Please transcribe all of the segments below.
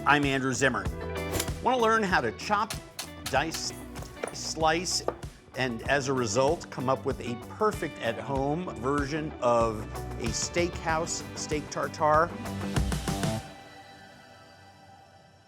I'm Andrew Zimmern. Want to learn how to chop, dice, slice, and as a result, come up with a perfect at-home version of a steakhouse steak tartare?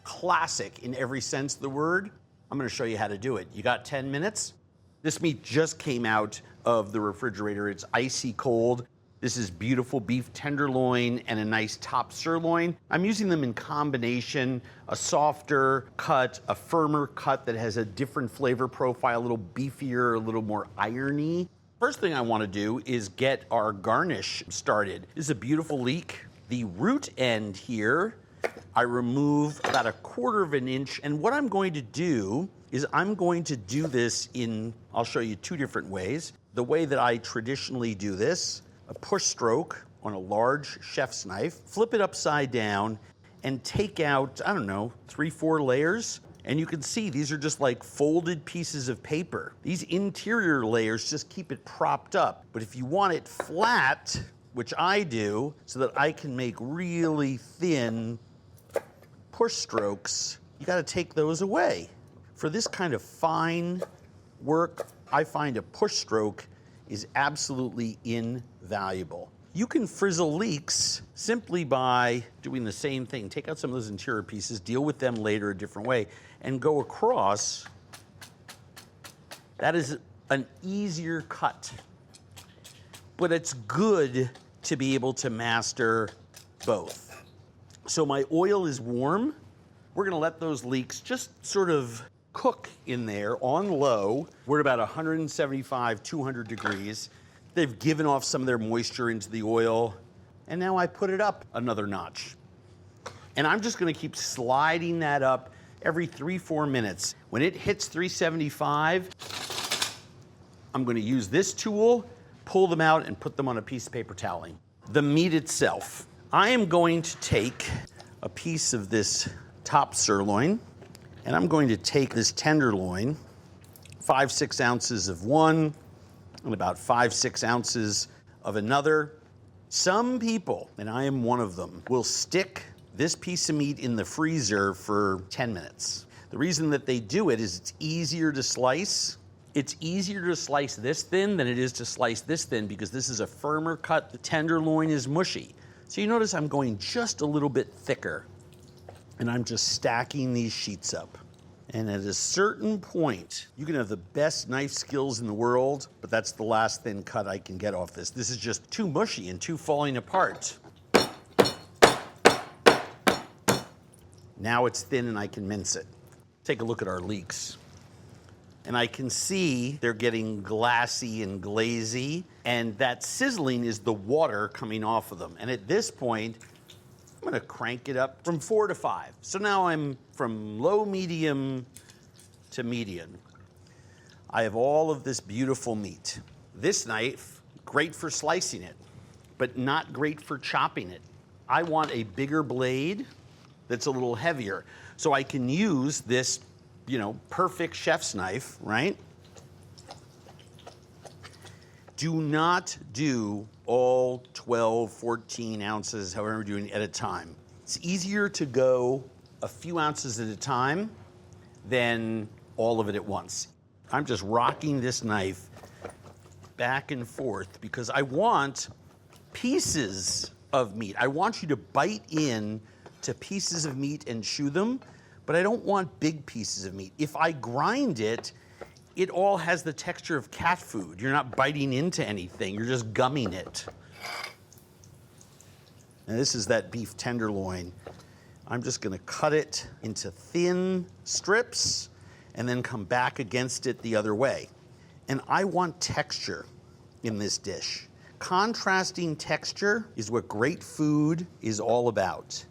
Classic in every sense of the word. I'm going to show you how to do it. You got 10 minutes? This meat just came out of the refrigerator. It's icy cold. This is beautiful beef tenderloin and a nice top sirloin. I'm using them in combination, a softer cut, a firmer cut that has a different flavor profile, a little beefier, a little more irony. First thing I want to do is get our garnish started. This is a beautiful leek. The root end here, I remove about 1/4 of an inch, and what I'm going to do is I'm going to do this in, I'll show you 2 different ways. The way that I traditionally do this, a push stroke on a large chef's knife, flip it upside down, and take out, I don't know, 3-4 layers. And you can see these are just like folded pieces of paper. These interior layers just keep it propped up. But if you want it flat, which I do, so that I can make really thin push strokes, you gotta take those away. For this kind of fine work, I find a push stroke is absolutely invaluable. You can frizzle leeks simply by doing the same thing. Take out some of those interior pieces, deal with them later a different way, and go across. That is an easier cut. But it's good to be able to master both. So my oil is warm. We're gonna let those leeks just sort of cook in there on low. We're at about 175, 200 degrees. They've given off some of their moisture into the oil, and now I put it up another notch. And I'm just gonna keep sliding that up every 3-4 minutes. When it hits 375, I'm gonna use this tool, pull them out, and put them on a piece of paper toweling. The meat itself. I am going to take a piece of this top sirloin, and I'm going to take this tenderloin, 5-6 ounces of one, and about 5-6 ounces of another. Some people, and I am one of them, will stick this piece of meat in the freezer for 10 minutes. The reason that they do it is it's easier to slice. It's easier to slice this thin than it is to slice this thin because this is a firmer cut. The tenderloin is mushy. So you notice I'm going just a little bit thicker, and I'm just stacking these sheets up. And at a certain point, you can have the best knife skills in the world, but that's the last thin cut I can get off this. This is just too mushy and too falling apart. Now it's thin and I can mince it. Take a look at our leeks. And I can see they're getting glassy and glazy, and that sizzling is the water coming off of them. And at this point, I'm gonna crank it up from 4 to 5. So now I'm from low medium to medium. I have all of this beautiful meat. This knife, great for slicing it, but not great for chopping it. I want a bigger blade that's a little heavier. So I can use this, perfect chef's knife, right? Do not do all 12, 14 ounces, however you're doing at a time. It's easier to go a few ounces at a time than all of it at once. I'm just rocking this knife back and forth because I want pieces of meat. I want you to bite in to pieces of meat and chew them, but I don't want big pieces of meat. If I grind it, it all has the texture of cat food. You're not biting into anything, you're just gumming it. And this is that beef tenderloin. I'm just gonna cut it into thin strips and then come back against it the other way. And I want texture in this dish. Contrasting texture is what great food is all about.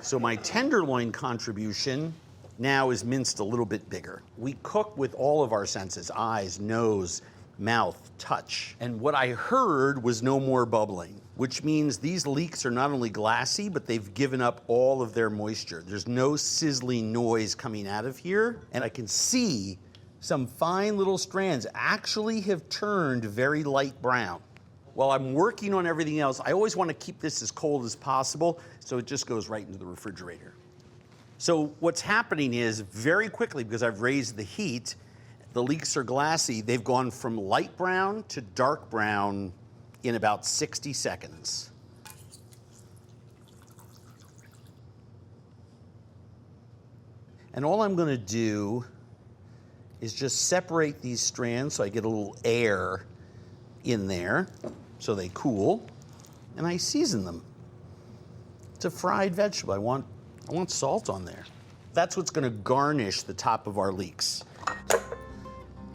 So my tenderloin contribution now is minced a little bit bigger. We cook with all of our senses, eyes, nose, mouth, touch. And what I heard was no more bubbling, which means these leeks are not only glassy, but they've given up all of their moisture. There's no sizzling noise coming out of here. And I can see some fine little strands actually have turned very light brown. While I'm working on everything else, I always want to keep this as cold as possible, so it just goes right into the refrigerator. So what's happening is very quickly, because I've raised the heat, the leeks are glassy. They've gone from light brown to dark brown in about 60 seconds. And all I'm gonna do is just separate these strands so I get a little air in there so they cool, and I season them. It's a fried vegetable. I want salt on there. That's what's gonna garnish the top of our leeks.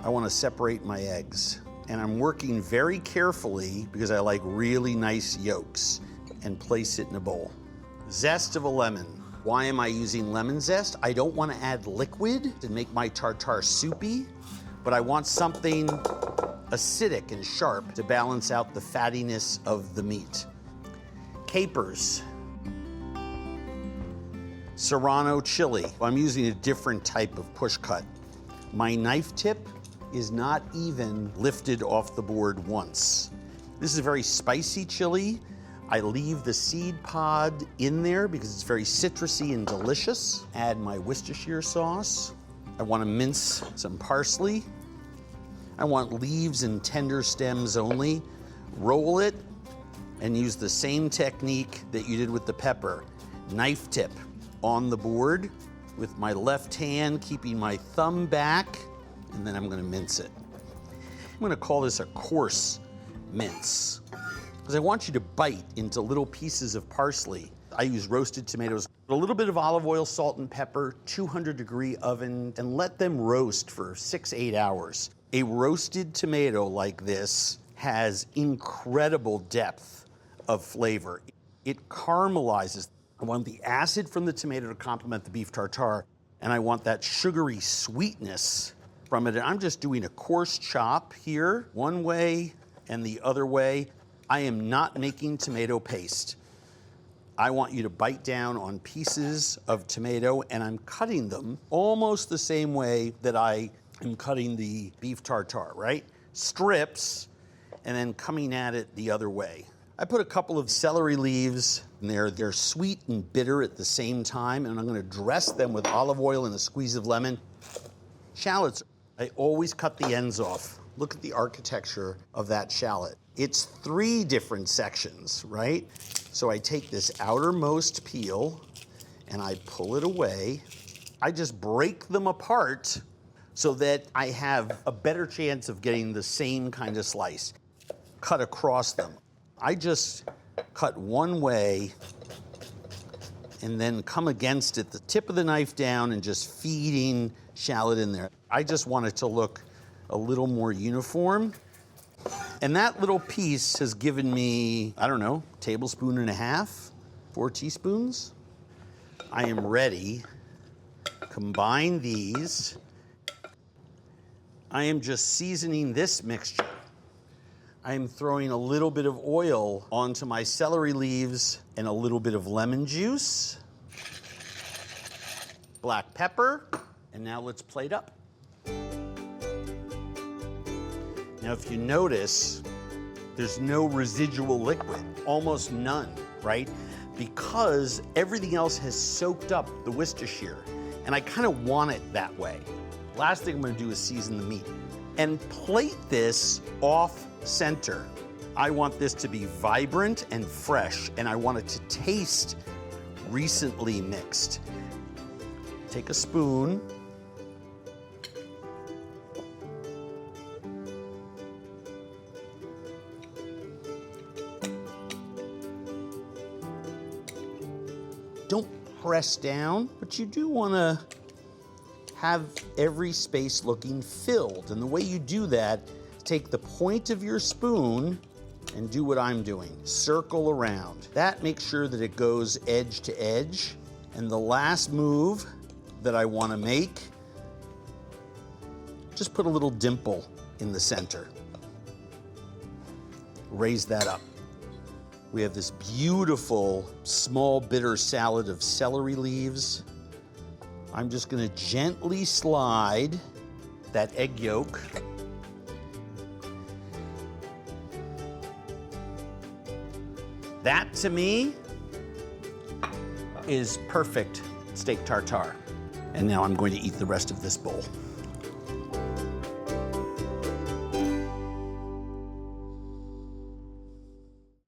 I wanna separate my eggs, and I'm working very carefully because I like really nice yolks, and place it in a bowl. Zest of a lemon. Why am I using lemon zest? I don't want to add liquid to make my tartare soupy, but I want something acidic and sharp to balance out the fattiness of the meat. Capers. Serrano chili. I'm using a different type of push cut. My knife tip is not even lifted off the board once. This is a very spicy chili. I leave the seed pod in there because it's very citrusy and delicious. Add my Worcestershire sauce. I want to mince some parsley. I want leaves and tender stems only. Roll it and use the same technique that you did with the pepper. Knife tip on the board with my left hand, keeping my thumb back, and then I'm going to mince it. I'm going to call this a coarse mince, because I want you to bite into little pieces of parsley. I use roasted tomatoes, a little bit of olive oil, salt and pepper, 200-degree oven, and let them roast for 6-8 hours. A roasted tomato like this has incredible depth of flavor. It caramelizes. I want the acid from the tomato to complement the beef tartare, and I want that sugary sweetness from it. And I'm just doing a coarse chop here, one way and the other way. I am not making tomato paste. I want you to bite down on pieces of tomato, and I'm cutting them almost the same way that I am cutting the beef tartare, right? Strips, and then coming at it the other way. I put a couple of celery leaves in there. They're sweet and bitter at the same time, and I'm gonna dress them with olive oil and a squeeze of lemon. Shallots, I always cut the ends off. Look at the architecture of that shallot. It's 3 different sections, right? So I take this outermost peel and I pull it away. I just break them apart so that I have a better chance of getting the same kind of slice. Cut across them. I just cut one way and then come against it, the tip of the knife down, and just feeding shallot in there. I just want it to look a little more uniform. And that little piece has given me, I don't know, tablespoon and a half, 4 teaspoons. I am ready. Combine these. I am just seasoning this mixture. I am throwing a little bit of oil onto my celery leaves and a little bit of lemon juice, black pepper, and now let's plate up. Now, if you notice, there's no residual liquid, almost none, right? Because everything else has soaked up the Worcestershire, and I kind of want it that way. Last thing I'm gonna do is season the meat and plate this off center. I want this to be vibrant and fresh, and I want it to taste recently mixed. Take a spoon. Don't press down, but you do want to have every space looking filled. And the way you do that, take the point of your spoon and do what I'm doing. Circle around. That makes sure that it goes edge to edge. And the last move that I want to make, just put a little dimple in the center. Raise that up. We have this beautiful small bitter salad of celery leaves. I'm just gonna gently slide that egg yolk. That, to me, is perfect steak tartare. And now I'm going to eat the rest of this bowl.